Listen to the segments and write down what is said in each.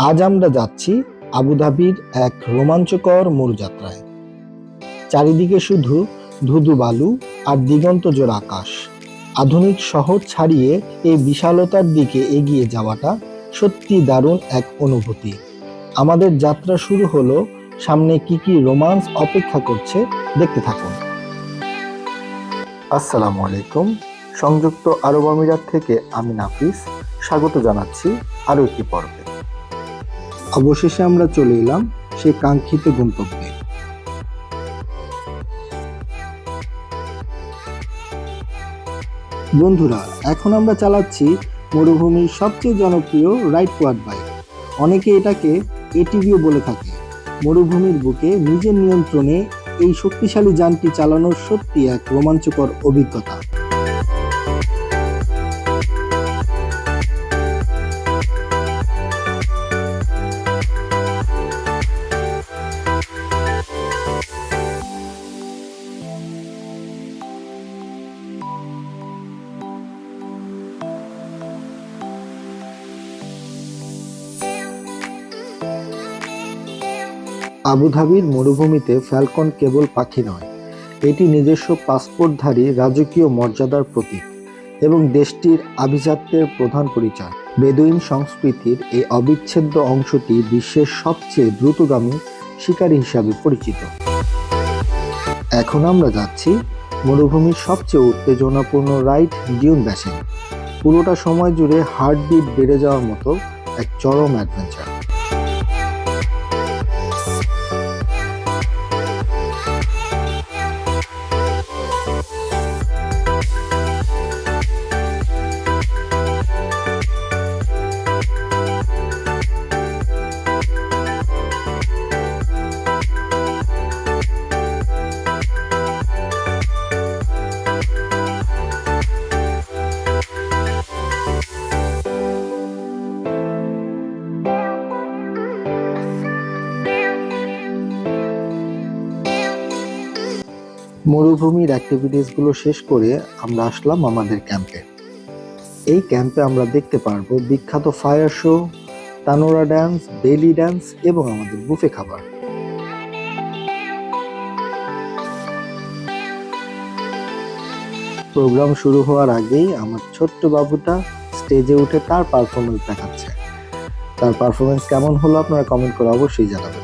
আজ আমরা যাচ্ছি আবুধাবির এক রোমাঞ্চকর মরুযাত্রায়। চারিদিকে শুধু ধুধু বালু আর দিগন্তজোড়া আকাশ। আধুনিক শহর ছাড়িয়ে এই বিশালতার দিকে এগিয়ে যাওয়াটা সত্যি দারুণ এক অনুভূতি। আমাদের যাত্রা শুরু হলো। সামনে কি কি রোমান্স অপেক্ষা করছে দেখতে থাকুন। আসসালামু আলাইকুম। সংযুক্ত আরব আমিরাত থেকে আমি নাফিস স্বাগত জানাচ্ছি আরো একটি পর্বে। অবশেষে আমরা চলে এলাম সেই কাঙ্ক্ষিত গন্তব্যে। বন্ধুরা, এখন আমরা চালাচ্ছি মরুভূমির সবচেয়ে জনপ্রিয় রাইড কোয়াড বাইক। অনেকে এটাকে এটিভিও বলে থাকে। মরুভূমির বুকে নিজের নিয়ন্ত্রণে এই শক্তিশালী যানটি চালানোর সত্যি এক রোমাঞ্চকর অভিজ্ঞতা। আবুধাবির মরুভূমিতে ফ্যালকন কেবল পাখি নয়, এটি নিজস্ব পাসপোর্টধারী রাজকীয় মর্যাদার প্রতীক এবং দেশটির আভিজাত্যের প্রধান পরিচয়। বেদুইন সংস্কৃতির এই অবিচ্ছেদ্য অংশটি বিশ্বের সবচেয়ে দ্রুতগামী শিকারী হিসাবে পরিচিত। এখন আমরা যাচ্ছি মরুভূমির সবচেয়ে উত্তেজনাপূর্ণ রাইড, ডিউন ব্যাশিং। পুরোটা সময় জুড়ে হার্টবিট বেড়ে যাওয়ার মতো এক চরম অ্যাডভেঞ্চার। মরুভূমির অ্যাক্টিভিটিসগুলো শেষ করে আমরা আসলাম আমাদের ক্যাম্পে। এই ক্যাম্পে আমরা দেখতে পারবো বিখ্যাত ফায়ার শো, তানোরা ড্যান্স, বেলি ড্যান্স এবং আমাদের বুফে খাবার। প্রোগ্রাম শুরু হওয়ার আগেই আমার ছোট্ট বাবুটা স্টেজে উঠে তার পারফরমেন্স দেখাচ্ছে। তার পারফরমেন্স কেমন হলো আপনারা কমেন্ট করে অবশ্যই জানাবেন।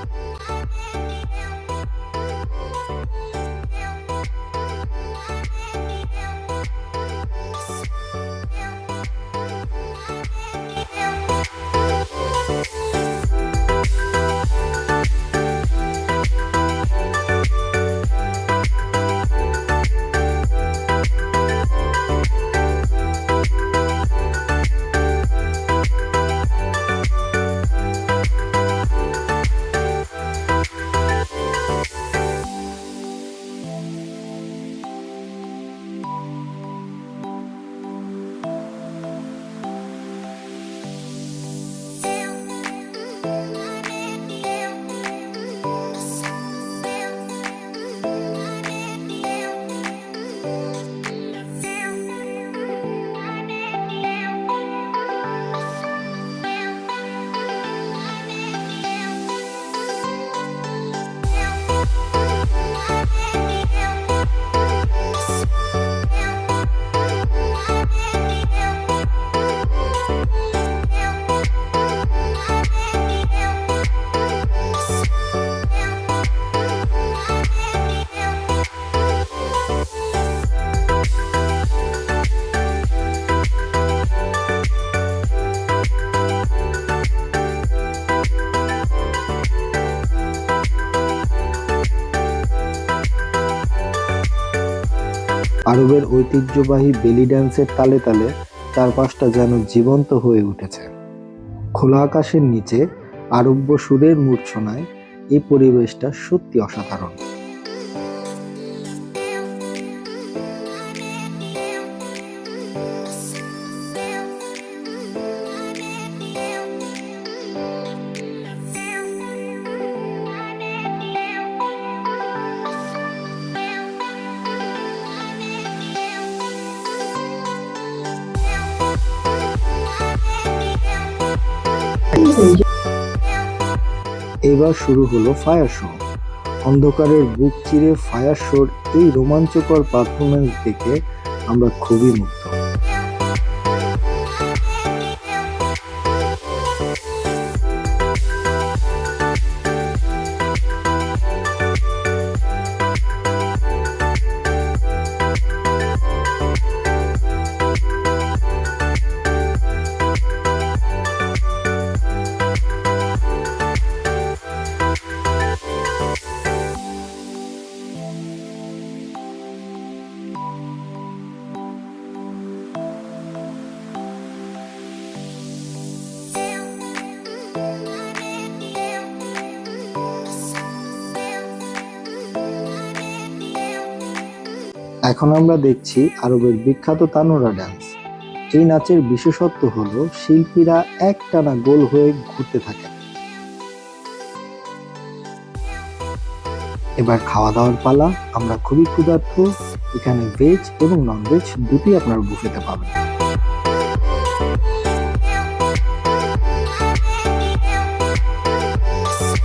আরবের ঐতিহ্যবাহী বেলি ড্যান্সের তালে তালে চারপাশটা যেন জীবন্ত হয়ে উঠেছে। খোলা আকাশের নিচে আরব্য সুরের মূর্ছনায় এই পরিবেশটা সত্যি অসাধারণ। এবার শুরু হলো ফায়ার শো। অন্ধকারের বুক চিরে ফায়ার শোর এই রোমাঞ্চকর পারফরমেন্স দেখে আমরা খুবই মুগ্ধ। এখন আমরা দেখছি আরবের বিখ্যাত তানোরা ডান্স। এই নাচের বিশেষত্ব হলো শিল্পীরা একটানা গোল হয়ে ঘুরতে থাকে। এবার খাওয়া দাওয়ার পালা। আমরা খুবই ক্ষুধার্ত। এখানে ভেজ এবং নন ভেজ দুটি আপনার বুফেতে পাবেন।